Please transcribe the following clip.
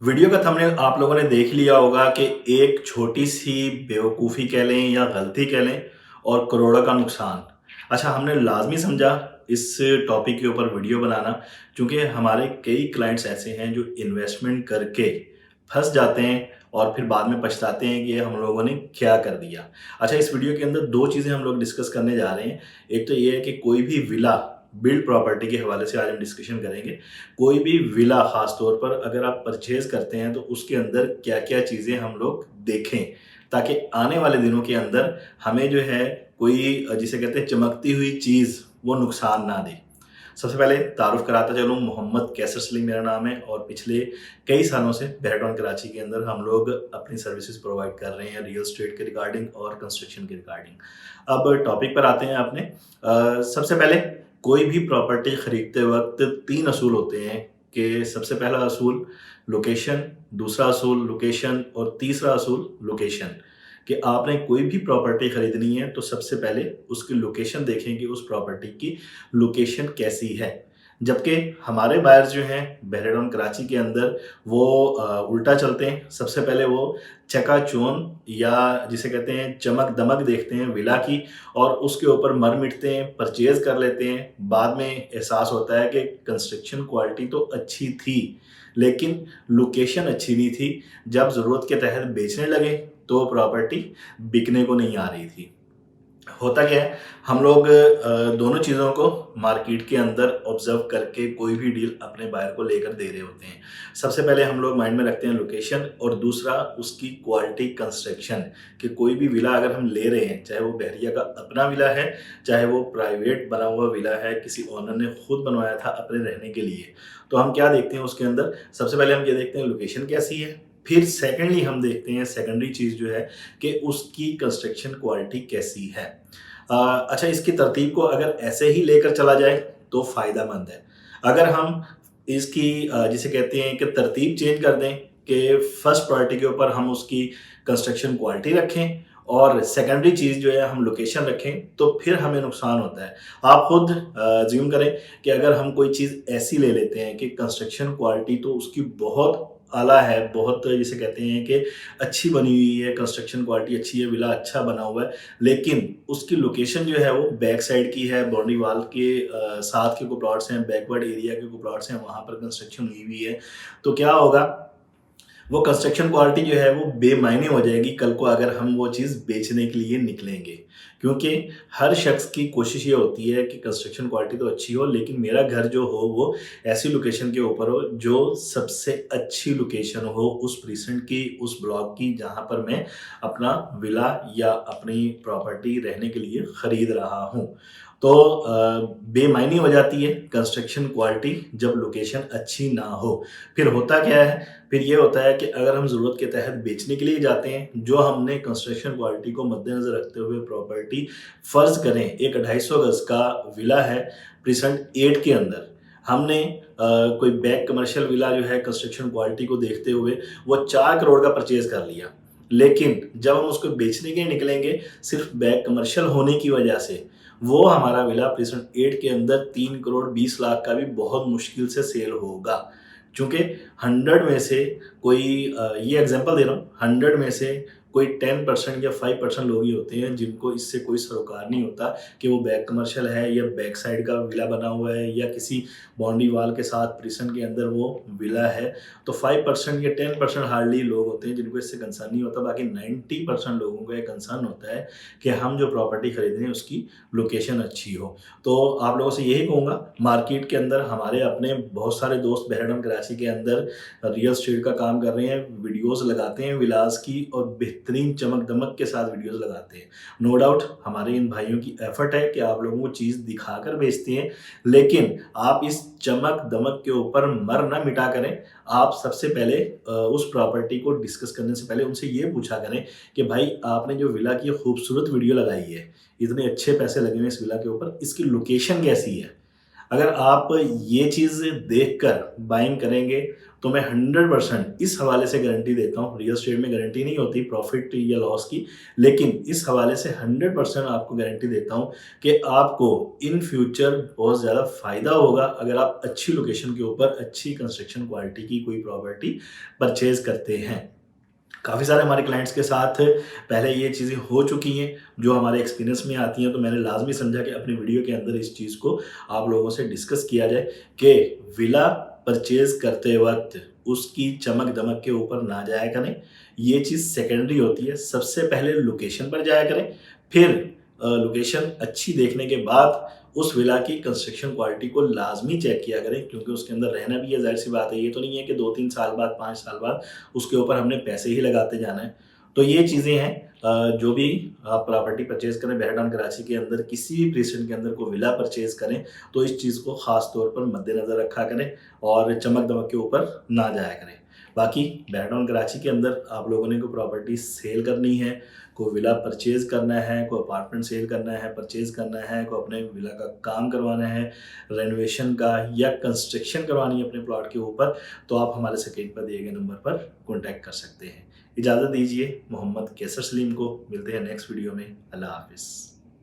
Video का thumbnail आप लोगों ने देख लिया होगा कि एक छोटी-सी बेवकूफ़ी कह लें या गलती कह लें और करोड़ों का नुकसान। अच्छा, हमने लाज़मी समझा इस टॉपिक के ऊपर वीडियो बनाना, क्योंकि हमारे कई क्लाइंट्स ऐसे हैं जो इन्वेस्टमेंट करके फँस जाते हैं और फिर बाद में पछताते हैं कि हम लोगों ने क्या कर दिया। अच्छा, इस वीडियो के अंदर 2 चीज़ें हम लोग डिस्कस करने जा रहे हैं। एक तो ये है कि कोई भी विला, बिल्ड प्रॉपर्टी के हवाले से आज हम डिस्कशन करेंगे। कोई भी विला ख़ास तौर पर अगर आप परचेज़ करते हैं तो उसके अंदर क्या-क्या चीज़ें हम लोग देखें, ताकि आने वाले दिनों के अंदर हमें जो है कोई जिसे कहते हैं चमकती हुई चीज़ वो नुकसान ना दे। सबसे पहले तारुफ़ कराता चलूँ, मोहम्मद कैसर सलीम मेरा नाम है और पिछले कई सालों से बैरटॉन कराची के अंदर हम लोग अपनी सर्विसेज़ प्रोवाइड कर रहे हैं रियल एस्टेट के रिगार्डिंग और कंस्ट्रक्शन के रिगार्डिंग। अब टॉपिक पर आते हैं अपने। सबसे पहले कोई भी प्रॉपर्टी खरीदते वक़्त 3 असूल होते हैं कि सबसे पहला असूल लोकेशन, दूसरा असूल लोकेशन और तीसरा असूल लोकेशन। कि आपने कोई भी प्रॉपर्टी खरीदनी है तो सबसे पहले उसकी लोकेशन देखें कि उस प्रॉपर्टी की लोकेशन कैसी है। जबकि हमारे बायर्स जो हैं बहरेन कराची के अंदर वो उल्टा चलते हैं। सबसे पहले वो चकाचौंध या जिसे कहते हैं चमक-दमक देखते हैं विला की और उसके ऊपर मर मिटते हैं, परचेज़ कर लेते हैं। बाद में एहसास होता है कि कंस्ट्रक्शन क्वालिटी तो अच्छी थी, लेकिन लोकेशन अच्छी नहीं थी। जब ज़रूरत के तहत बेचने लगे, तो प्रॉपर्टी बिकने को नहीं आ रही थी। होता क्या है, हम लोग दोनों चीज़ों को मार्केट के अंदर ऑब्ज़र्व करके कोई भी डील अपने बायर को लेकर दे रहे होते हैं। सबसे पहले हम लोग माइंड में रखते हैं लोकेशन और दूसरा उसकी क्वालिटी कंस्ट्रक्शन कि कोई भी विला अगर हम ले रहे हैं, चाहे वो बहरिया का अपना विला है, चाहे वो प्राइवेट बना हुआ विला है, किसी ओनर ने खुद बनवाया था अपने रहने के लिए। तो हम क्या देखते हैं उसके अंदर, सबसे पहले हम ये देखते हैं लोकेशन कैसी है, फिर सेकंडली हम देखते हैं सेकेंडरी चीज़ जो है कि उसकी कंस्ट्रक्शन क्वालिटी कैसी है। अच्छा, इसकी तरतीब को अगर ऐसे ही लेकर चला जाए तो फ़ायदेमंद है। अगर हम इसकी जिसे कहते हैं कि तरतीब चेंज कर दें कि फर्स्ट प्रायोरिटी के ऊपर हम उसकी कंस्ट्रक्शन क्वालिटी रखें और सेकेंडरी चीज़ जो है हम लोकेशन रखें, तो फिर हमें नुकसान होता है। आप खुद अज़्यूम करें कि अगर हम कोई चीज़ ऐसी ले लेते हैं कि कंस्ट्रक्शन क्वालिटी तो उसकी बहुत आला है, बहुत जिसे कहते हैं कि अच्छी बनी हुई है, कंस्ट्रक्शन क्वालिटी अच्छी है, विला अच्छा बना हुआ है, लेकिन उसकी लोकेशन जो है वो बैक साइड की है, बाउंड्री वॉल के साथ के कोई प्लॉट्स हैं, बैकवर्ड एरिया के कोई प्लॉट्स हैं, वहाँ पर कंस्ट्रक्शन हुई हुई है। तो क्या होगा, वो कंस्ट्रक्शन क्वालिटी जो है वो बेमायने हो जाएगी कल को अगर हम वो चीज़ बेचने के लिए निकलेंगे। क्योंकि हर शख्स की कोशिश ये होती है कि कंस्ट्रक्शन क्वालिटी तो अच्छी हो, लेकिन मेरा घर जो हो वो ऐसी लोकेशन के ऊपर हो जो सबसे अच्छी लोकेशन हो उस प्रीसेंट की, उस ब्लॉक की जहाँ पर मैं अपना विला या अपनी प्रॉपर्टी रहने के लिए खरीद रहा हूँ। तो बेमायनी हो जाती है कंस्ट्रक्शन क्वालिटी जब लोकेशन अच्छी ना हो। फिर होता क्या है, फिर ये होता है कि अगर हम ज़रूरत के तहत बेचने के लिए जाते हैं, जो हमने कंस्ट्रक्शन क्वालिटी को मद्देनज़र रखते हुए प्रॉपर्टी फ़र्ज़ करें एक 250 गज़ का विला है प्रीसेंट 8 के अंदर, हमने कोई बैक कमर्शियल विला जो है कंस्ट्रक्शन क्वालिटी को देखते हुए वो 4 करोड़ का परचेज़ कर लिया। लेकिन जब हम उसको बेचने के लिए निकलेंगे, सिर्फ़ बैक कमर्शियल होने की वजह से, वो हमारा विला प्रीसेंट 8 के अंदर 3 करोड़ 20 लाख का भी बहुत मुश्किल से सेल होगा। चूँकि 100 में से कोई ये एग्ज़ाम्पल दे रहा हूँ, 100 में से कोई 10% या 5% लोग ही होते हैं जिनको इससे कोई सरोकार नहीं होता कि वो बैक कमर्शियल है या बैक साइड का विला बना हुआ है या किसी बाउंड्री वॉल के साथ प्रिसन के अंदर वो विला है। तो 5% या 10% हार्डली लोग होते हैं जिनको इससे कंसर्न नहीं होता, बाकी 90% लोगों को ये कंसर्न होता है कि हम जो प्रॉपर्टी खरीद रहे हैं उसकी लोकेशन अच्छी हो। तो आप लोगों से यही कहूँगा, मार्केट के अंदर हमारे अपने बहुत सारे दोस्त बहरहाम कराची के अंदर रियल एस्टेट का काम कर रहे हैं, वीडियोज़ लगाते हैं विलास की और बेहतरीन चमक-दमक के साथ वीडियोज़ लगाते हैं। नो डाउट हमारे इन भाइयों की एफर्ट है कि आप लोगों को चीज़ दिखाकर बेचते हैं, लेकिन आप इस चमक-दमक के ऊपर मर ना मिटा करें। आप सबसे पहले उस प्रॉपर्टी को डिस्कस करने से पहले उनसे ये पूछा करें कि भाई आपने जो विला की खूबसूरत वीडियो लगाई है, इतने अच्छे पैसे लगे हुए हैं इस विला के ऊपर, इसकी लोकेशन कैसी है? अगर आप ये चीज़ देखकर बाइंग करेंगे तो मैं 100% इस हवाले से गारंटी देता हूँ। रियल एस्टेट में गारंटी नहीं होती प्रॉफिट या लॉस की, लेकिन इस हवाले से 100% आपको गारंटी देता हूँ कि आपको इन फ्यूचर बहुत ज़्यादा फ़ायदा होगा अगर आप अच्छी लोकेशन के ऊपर अच्छी कंस्ट्रक्शन क्वालिटी की कोई प्रॉपर्टी परचेज़ करते हैं। काफ़ी सारे हमारे क्लाइंट्स के साथ पहले ये चीज़ें हो चुकी हैं, जो हमारे एक्सपीरियंस में आती हैं, तो मैंने लाज़मी समझा कि अपनी वीडियो के अंदर इस चीज़ को आप लोगों से डिस्कस किया जाए कि विला परचेज़ करते वक़्त उसकी चमक-दमक के ऊपर ना जाया करें। ये चीज़ सेकेंडरी होती है। सबसे पहले लोकेशन पर जाया करें, फिर लोकेशन अच्छी देखने के बाद उस विला की कंस्ट्रक्शन क्वालिटी को लाज़मी चेक किया करें, क्योंकि उसके अंदर रहना भी है, ज़ाहिर-सी बात है। ये तो नहीं है कि 2-3 साल बाद, 5 साल बाद उसके ऊपर हमने पैसे ही लगाते जाना है। तो ये चीज़ें हैं जो भी आप प्रॉपर्टी परचेज़ करें बहरडाउन कराची के अंदर, किसी भी प्रीसेंट के अंदर कोई विला परचेज़ करें, तो इस चीज़ को ख़ास तौर पर मद्देनज़र रखा करें और चमक-दमक के ऊपर ना जाया करें। बाकी बहरडाउन कराची के अंदर आप लोगों ने कोई प्रॉपर्टी सेल करनी है, कोई विला परचेज़ करना है, कोई अपार्टमेंट सेल करना है, परचेज़ करना है, कोई अपने विला का काम करवाना है, रेनोवेशन का या कंस्ट्रक्शन करवानी है अपने प्लॉट के ऊपर, तो आप हमारे स्क्रीन पर दिए गए नंबर पर कॉन्टैक्ट कर सकते हैं। इजाज़त दीजिए मोहम्मद कैसर सलीम को। मिलते हैं नेक्स्ट वीडियो में। अल्लाह हाफ़िज़।